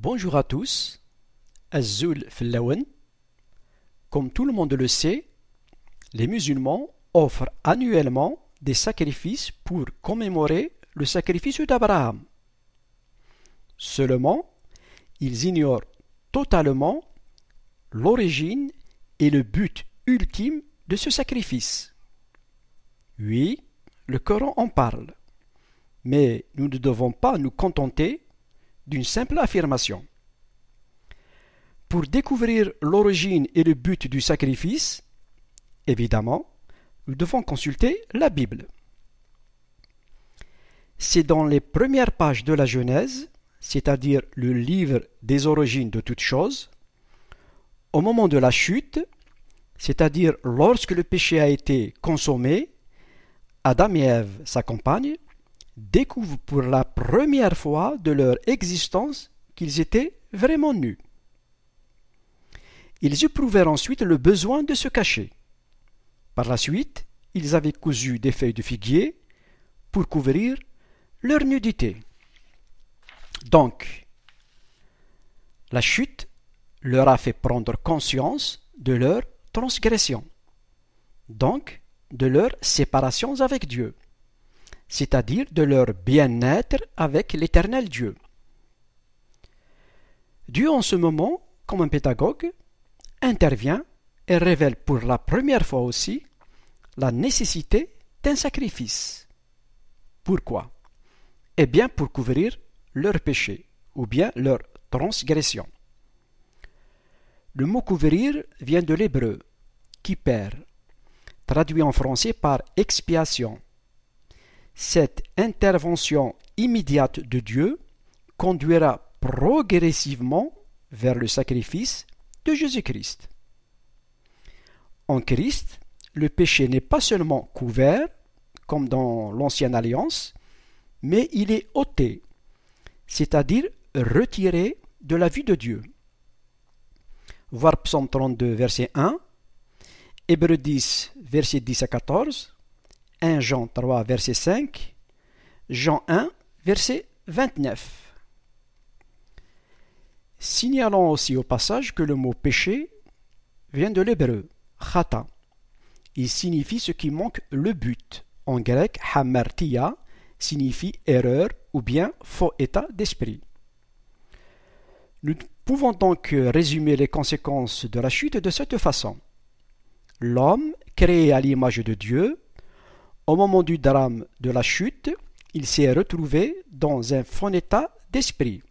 Bonjour à tous, Azul Fillawen. Comme tout le monde le sait, les musulmans offrent annuellement des sacrifices pour commémorer le sacrifice d'Abraham. Seulement, ils ignorent totalement l'origine et le but ultime de ce sacrifice. Oui, le Coran en parle, mais nous ne devons pas nous contenter d'une simple affirmation. Pour découvrir l'origine et le but du sacrifice, évidemment, nous devons consulter la Bible. C'est dans les premières pages de la Genèse, c'est-à-dire le livre des origines de toutes choses, au moment de la chute, c'est-à-dire lorsque le péché a été consommé, Adam et Ève, sa compagne, découvrent pour la première fois de leur existence qu'ils étaient vraiment nus. Ils éprouvèrent ensuite le besoin de se cacher. Par la suite, ils avaient cousu des feuilles de figuier pour couvrir leur nudité. Donc, la chute leur a fait prendre conscience de leur transgression, donc de leur séparation avec Dieu, c'est-à-dire de leur bien-être avec l'Éternel Dieu. Dieu en ce moment, comme un pédagogue, intervient et révèle pour la première fois aussi la nécessité d'un sacrifice. Pourquoi? Eh bien pour couvrir leur péché, ou bien leur transgression. Le mot couvrir vient de l'hébreu, kiper, traduit en français par expiation. Cette intervention immédiate de Dieu conduira progressivement vers le sacrifice de Jésus-Christ. En Christ, le péché n'est pas seulement couvert, comme dans l'Ancienne Alliance, mais il est ôté, c'est-à-dire retiré de la vue de Dieu. Voir Psaume 32, verset 1, Hébreux 10, verset 10 à 14, 1 Jean 3, verset 5, Jean 1, verset 29. Signalons aussi au passage que le mot péché vient de l'hébreu, chata. Il signifie ce qui manque le but. En grec, hamartia signifie erreur ou bien faux état d'esprit. Nous pouvons donc résumer les conséquences de la chute de cette façon. L'homme, créé à l'image de Dieu, au moment du drame de la chute, il s'est retrouvé dans un faux état d'esprit.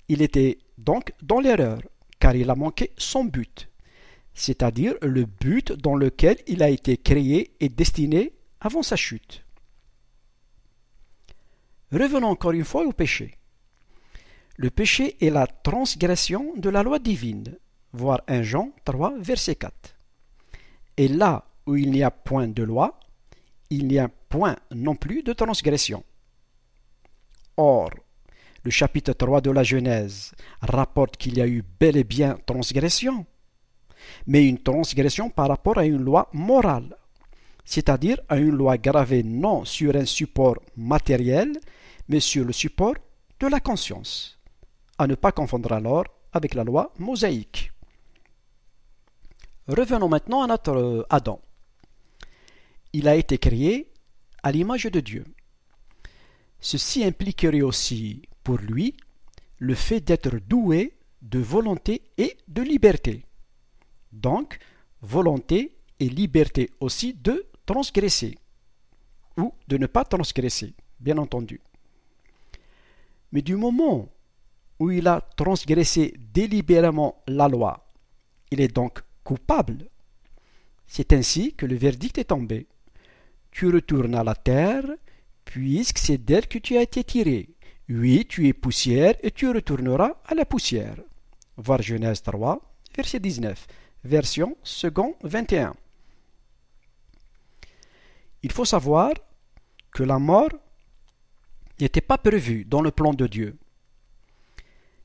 Il était donc dans l'erreur, car il a manqué son but, c'est-à-dire le but dans lequel il a été créé et destiné avant sa chute. Revenons encore une fois au péché. Le péché est la transgression de la loi divine, voir 1 Jean 3, verset 4. Et là où il n'y a point de loi, il n'y a point non plus de transgression. Or, le chapitre 3 de la Genèse rapporte qu'il y a eu bel et bien transgression, mais une transgression par rapport à une loi morale, c'est-à-dire à une loi gravée non sur un support matériel, mais sur le support de la conscience, à ne pas confondre alors avec la loi mosaïque. Revenons maintenant à notre Adam. Il a été créé à l'image de Dieu. Ceci impliquerait aussi pour lui le fait d'être doué de volonté et de liberté. Donc, volonté et liberté aussi de transgresser, ou de ne pas transgresser, bien entendu. Mais du moment où il a transgressé délibérément la loi, il est donc coupable. C'est ainsi que le verdict est tombé. Tu retournes à la terre, puisque c'est d'elle que tu as été tiré. Oui, tu es poussière et tu retourneras à la poussière. Voir Genèse 3, verset 19, version second 21. Il faut savoir que la mort n'était pas prévue dans le plan de Dieu.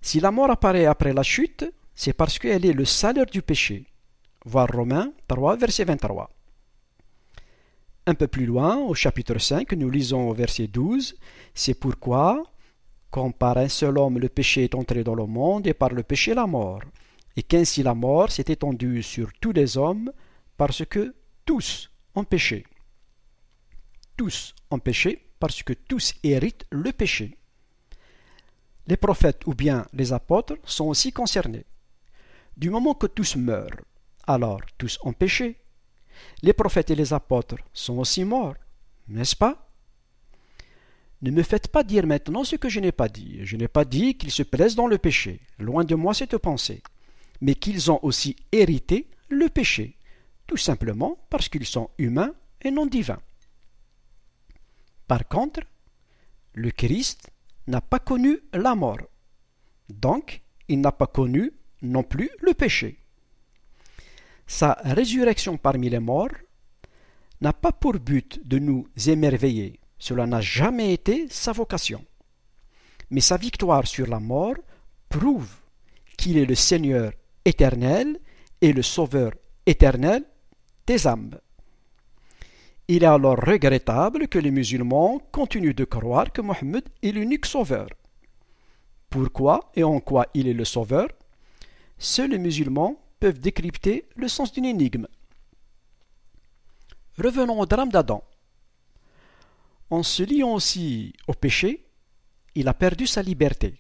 Si la mort apparaît après la chute, c'est parce qu'elle est le salaire du péché. Voir Romains 3, verset 23. Un peu plus loin, au chapitre 5, nous lisons au verset 12, « C'est pourquoi, Comme par un seul homme le péché est entré dans le monde, et par le péché la mort, et qu'ainsi la mort s'est étendue sur tous les hommes, parce que tous ont péché. Tous ont péché, parce que tous héritent le péché. Les prophètes ou bien les apôtres sont aussi concernés. Du moment que tous meurent, alors tous ont péché. Les prophètes et les apôtres sont aussi morts, n'est-ce pas? Ne me faites pas dire maintenant ce que je n'ai pas dit. Je n'ai pas dit qu'ils se plaisent dans le péché, loin de moi cette pensée, mais qu'ils ont aussi hérité le péché, tout simplement parce qu'ils sont humains et non divins. Par contre, le Christ n'a pas connu la mort, donc il n'a pas connu non plus le péché. Sa résurrection parmi les morts n'a pas pour but de nous émerveiller, cela n'a jamais été sa vocation. Mais sa victoire sur la mort prouve qu'il est le Seigneur éternel et le Sauveur éternel des âmes. Il est alors regrettable que les musulmans continuent de croire que Mohammed est l'unique sauveur. Pourquoi et en quoi il est le sauveur? Seuls les musulmans peuvent décrypter le sens d'une énigme. Revenons au drame d'Adam. En se liant aussi au péché, il a perdu sa liberté.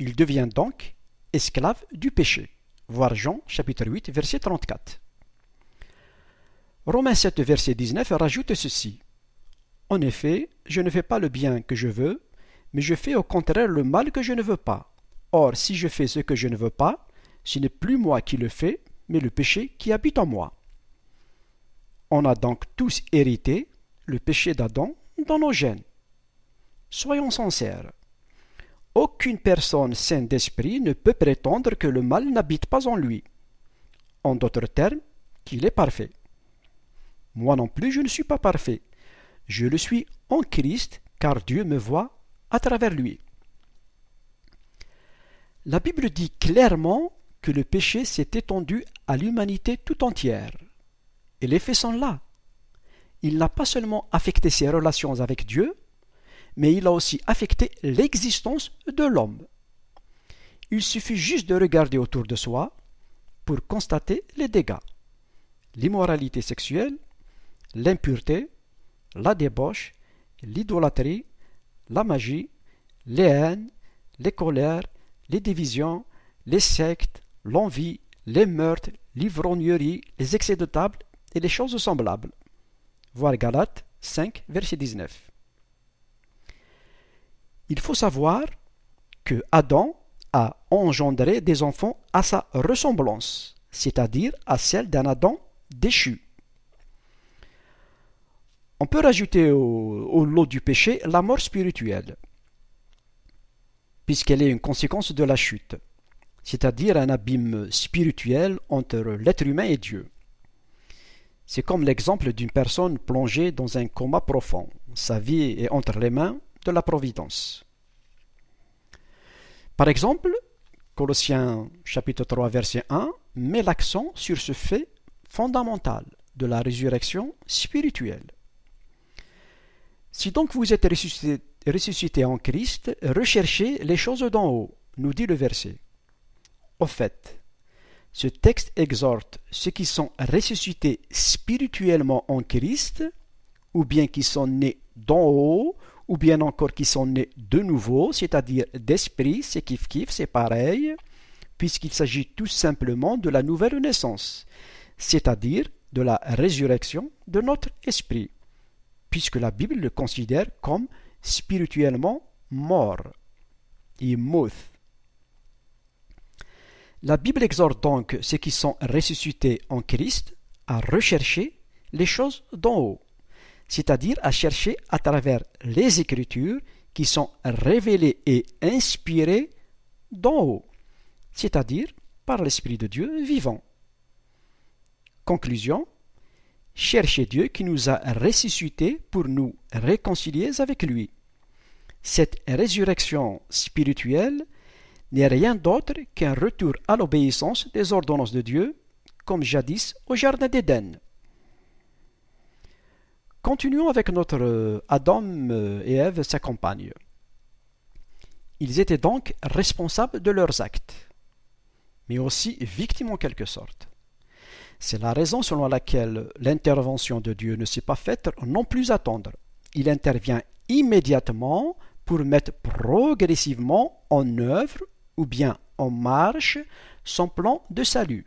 Il devient donc esclave du péché. Voir Jean chapitre 8 verset 34. Romains 7 verset 19 rajoute ceci. En effet, je ne fais pas le bien que je veux, mais je fais au contraire le mal que je ne veux pas. Or, si je fais ce que je ne veux pas, ce n'est plus moi qui le fais, mais le péché qui habite en moi. On a donc tous hérité le péché d'Adam dans nos gènes. Soyons sincères. Aucune personne saine d'esprit ne peut prétendre que le mal n'habite pas en lui. En d'autres termes, qu'il est parfait. Moi non plus, je ne suis pas parfait. Je le suis en Christ, car Dieu me voit à travers lui. La Bible dit clairement que le péché s'est étendu à l'humanité tout entière. Et les faits sont là. Il n'a pas seulement affecté ses relations avec Dieu, mais il a aussi affecté l'existence de l'homme. Il suffit juste de regarder autour de soi pour constater les dégâts. L'immoralité sexuelle, l'impureté, la débauche, l'idolâtrie, la magie, les haines, les colères, les divisions, les sectes, l'envie, les meurtres, l'ivrognerie, les excès de table et les choses semblables. Voir Galates 5, verset 19. Il faut savoir que Adam a engendré des enfants à sa ressemblance, c'est-à-dire à celle d'un Adam déchu. On peut rajouter au lot du péché la mort spirituelle, puisqu'elle est une conséquence de la chute, c'est-à-dire un abîme spirituel entre l'être humain et Dieu. C'est comme l'exemple d'une personne plongée dans un coma profond. Sa vie est entre les mains de la providence. Par exemple, Colossiens chapitre 3 verset 1 met l'accent sur ce fait fondamental de la résurrection spirituelle. Si donc vous êtes ressuscité en Christ, recherchez les choses d'en haut, nous dit le verset. Au fait, ce texte exhorte ceux qui sont ressuscités spirituellement en Christ, ou bien qui sont nés d'en haut, ou bien encore qui sont nés de nouveau, c'est-à-dire d'esprit, c'est kiff-kiff, c'est pareil, puisqu'il s'agit tout simplement de la nouvelle naissance, c'est-à-dire de la résurrection de notre esprit, puisque la Bible le considère comme spirituellement mort, imouth. La Bible exhorte donc ceux qui sont ressuscités en Christ à rechercher les choses d'en haut, c'est-à-dire à chercher à travers les Écritures qui sont révélées et inspirées d'en haut, c'est-à-dire par l'Esprit de Dieu vivant. Conclusion, cherchez Dieu qui nous a ressuscités pour nous réconcilier avec lui. Cette résurrection spirituelle n'est rien d'autre qu'un retour à l'obéissance des ordonnances de Dieu, comme jadis au Jardin d'Éden. Continuons avec notre Adam et Ève, sa compagne. Ils étaient donc responsables de leurs actes, mais aussi victimes en quelque sorte. C'est la raison selon laquelle l'intervention de Dieu ne s'est pas faite non plus attendre. Il intervient immédiatement pour mettre progressivement en œuvre ou bien en marche son plan de salut.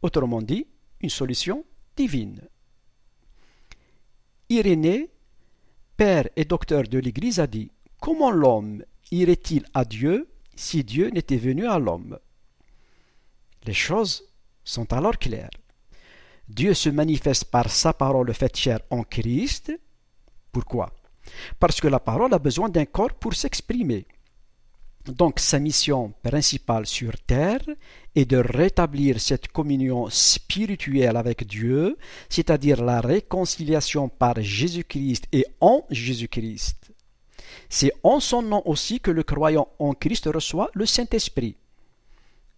Autrement dit, une solution divine. Irénée, père et docteur de l'Église, a dit: comment l'homme irait-il à Dieu si Dieu n'était venu à l'homme? Les choses sont alors claires. Dieu se manifeste par sa parole faite chair en Christ. Pourquoi? Parce que la parole a besoin d'un corps pour s'exprimer. Donc sa mission principale sur terre est de rétablir cette communion spirituelle avec Dieu, c'est-à-dire la réconciliation par Jésus-Christ et en Jésus-Christ. C'est en son nom aussi que le croyant en Christ reçoit le Saint-Esprit,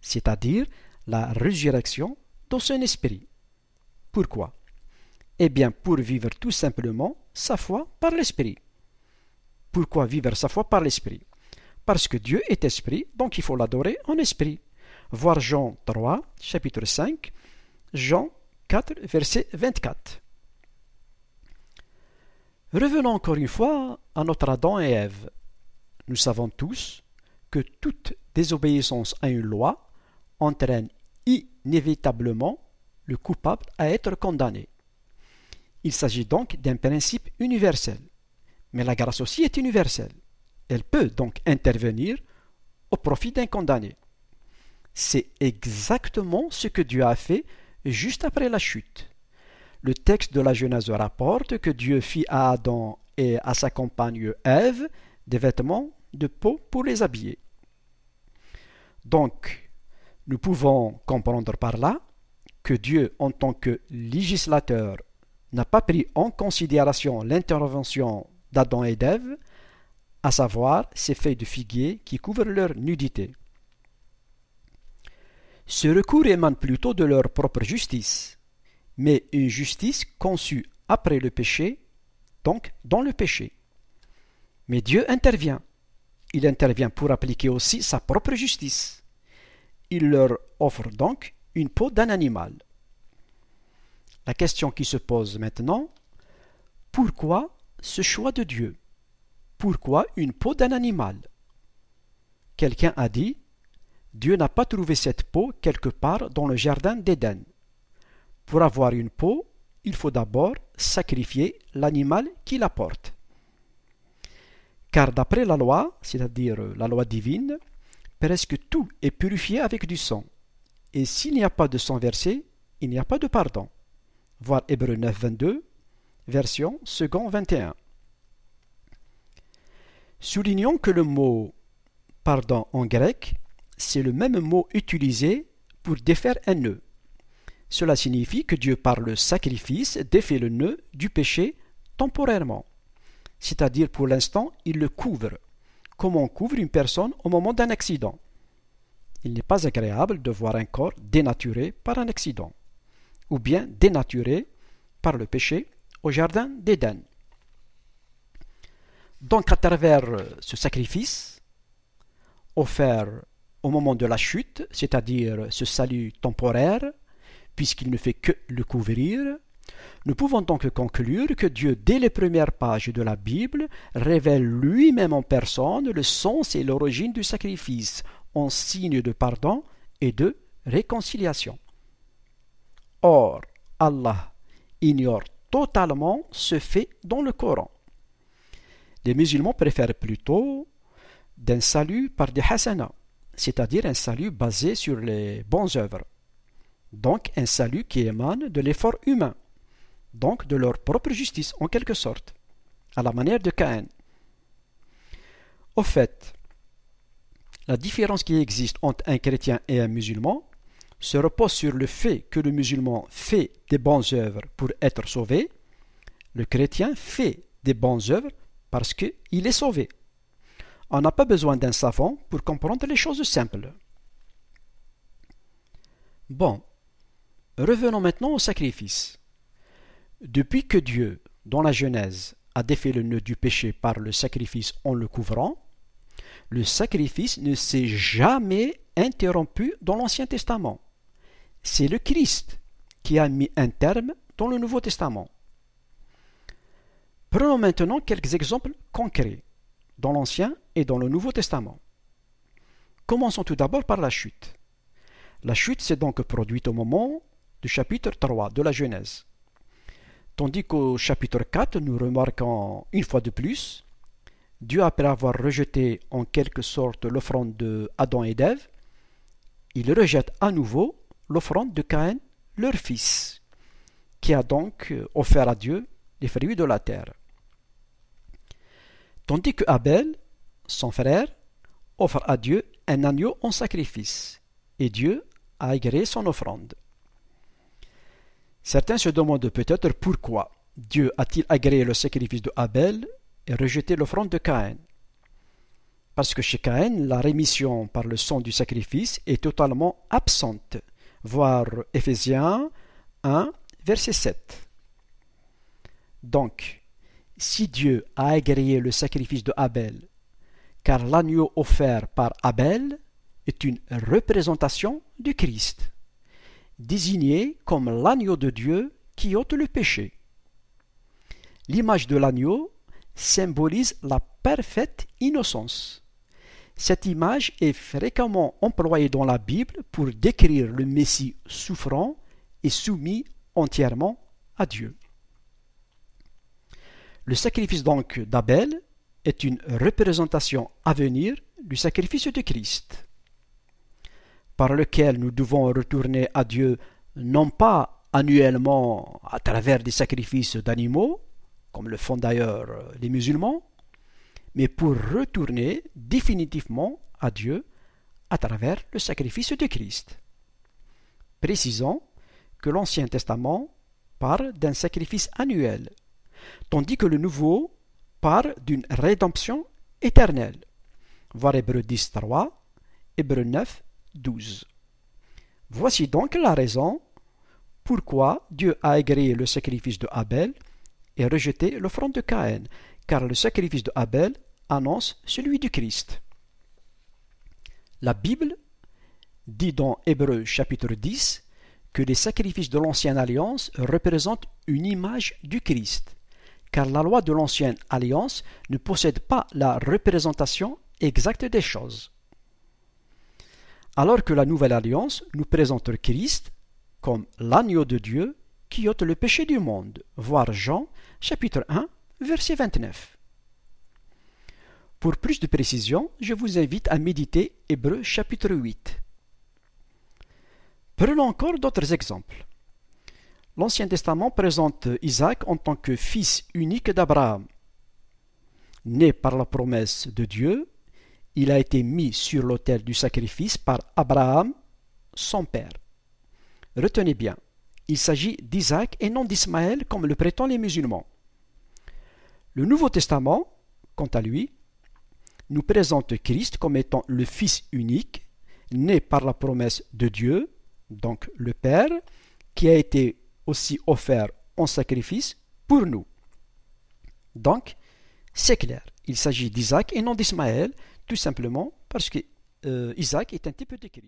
c'est-à-dire la résurrection de son esprit. Pourquoi? Eh bien, pour vivre tout simplement sa foi par l'Esprit. Pourquoi vivre sa foi par l'Esprit? Parce que Dieu est esprit, donc il faut l'adorer en esprit. Voir Jean 3, chapitre 5, Jean 4, verset 24. Revenons encore une fois à notre Adam et Ève. Nous savons tous que toute désobéissance à une loi entraîne inévitablement le coupable à être condamné. Il s'agit donc d'un principe universel. Mais la grâce aussi est universelle. Elle peut donc intervenir au profit d'un condamné. C'est exactement ce que Dieu a fait juste après la chute. Le texte de la Genèse rapporte que Dieu fit à Adam et à sa compagne Ève des vêtements de peau pour les habiller. Donc, nous pouvons comprendre par là que Dieu, en tant que législateur, n'a pas pris en considération l'intervention d'Adam et d'Ève, à savoir ces feuilles de figuier qui couvrent leur nudité. Ce recours émane plutôt de leur propre justice, mais une justice conçue après le péché, donc dans le péché. Mais Dieu intervient. Il intervient pour appliquer aussi sa propre justice. Il leur offre donc une peau d'un animal. La question qui se pose maintenant, pourquoi ce choix de Dieu? Pourquoi une peau d'un animal? Quelqu'un a dit: Dieu n'a pas trouvé cette peau quelque part dans le jardin d'Éden. Pour avoir une peau, il faut d'abord sacrifier l'animal qui la porte. Car d'après la loi, c'est-à-dire la loi divine, presque tout est purifié avec du sang. Et s'il n'y a pas de sang versé, il n'y a pas de pardon. Voir Hébreux 9, 22, version second 21. Soulignons que le mot pardon en grec, c'est le même mot utilisé pour défaire un nœud. Cela signifie que Dieu, par le sacrifice, défait le nœud du péché temporairement. C'est-à-dire, pour l'instant, il le couvre, comme on couvre une personne au moment d'un accident. Il n'est pas agréable de voir un corps dénaturé par un accident, ou bien dénaturé par le péché au jardin d'Éden. Donc, à travers ce sacrifice offert au moment de la chute, c'est-à-dire ce salut temporaire, puisqu'il ne fait que le couvrir, nous pouvons donc conclure que Dieu, dès les premières pages de la Bible, révèle lui-même en personne le sens et l'origine du sacrifice, en signe de pardon et de réconciliation. Or, Allah ignore totalement ce fait dans le Coran. Les musulmans préfèrent plutôt d'un salut par des hasanah, c'est-à-dire un salut basé sur les bonnes œuvres. Donc un salut qui émane de l'effort humain, donc de leur propre justice en quelque sorte, à la manière de Caïn. Au fait, la différence qui existe entre un chrétien et un musulman se repose sur le fait que le musulman fait des bonnes œuvres pour être sauvé, le chrétien fait des bonnes œuvres parce qu'il est sauvé. On n'a pas besoin d'un savant pour comprendre les choses simples. Bon, revenons maintenant au sacrifice. Depuis que Dieu, dans la Genèse, a défait le nœud du péché par le sacrifice en le couvrant, Le sacrifice ne s'est jamais interrompu dans l'Ancien Testament. C'est le Christ qui a mis un terme dans le Nouveau Testament. Prenons maintenant quelques exemples concrets dans l'Ancien et dans le Nouveau Testament. Commençons tout d'abord par la chute. La chute s'est donc produite au moment du chapitre 3 de la Genèse. Tandis qu'au chapitre 4, nous remarquons une fois de plus, Dieu, après avoir rejeté en quelque sorte l'offrande de Adam et d'Ève, il rejette à nouveau l'offrande de Caïn, leur fils, qui a donc offert à Dieu les fruits de la terre. Tandis que Abel, son frère, offre à Dieu un agneau en sacrifice, et Dieu a agréé son offrande. Certains se demandent peut-être pourquoi Dieu a-t-il agréé le sacrifice de Abel et rejeté l'offrande de Caïn. Parce que chez Caïn, la rémission par le sang du sacrifice est totalement absente, voir Éphésiens 1, verset 7. Donc, si Dieu a agréé le sacrifice de Abel, car l'agneau offert par Abel est une représentation du Christ, désigné comme l'agneau de Dieu qui ôte le péché. L'image de l'agneau symbolise la parfaite innocence. Cette image est fréquemment employée dans la Bible pour décrire le Messie souffrant et soumis entièrement à Dieu. Le sacrifice donc d'Abel est une représentation à venir du sacrifice de Christ, par lequel nous devons retourner à Dieu non pas annuellement à travers des sacrifices d'animaux, comme le font d'ailleurs les musulmans, mais pour retourner définitivement à Dieu à travers le sacrifice de Christ. Précisons que l'Ancien Testament parle d'un sacrifice annuel, tandis que le Nouveau parle d'une rédemption éternelle. Voir Hébreux 10, 3, Hébreux 9, 12. Voici donc la raison pourquoi Dieu a agréé le sacrifice de Abel et rejeté l'offrande de Caïn, car le sacrifice de Abel annonce celui du Christ. La Bible dit dans Hébreux chapitre 10 que les sacrifices de l'ancienne alliance représentent une image du Christ, car la loi de l'ancienne alliance ne possède pas la représentation exacte des choses. Alors que la nouvelle alliance nous présente le Christ comme l'agneau de Dieu qui ôte le péché du monde, voir Jean chapitre 1, verset 29. Pour plus de précision, je vous invite à méditer Hébreux chapitre 8. Prenons encore d'autres exemples. L'Ancien Testament présente Isaac en tant que fils unique d'Abraham. Né par la promesse de Dieu, il a été mis sur l'autel du sacrifice par Abraham, son père. Retenez bien, il s'agit d'Isaac et non d'Ismaël comme le prétendent les musulmans. Le Nouveau Testament, quant à lui, nous présente Christ comme étant le Fils unique, né par la promesse de Dieu, donc le Père, qui a été aussi offert en sacrifice pour nous. Donc, c'est clair, il s'agit d'Isaac et non d'Ismaël, tout simplement parce que Isaac est un type de Christ.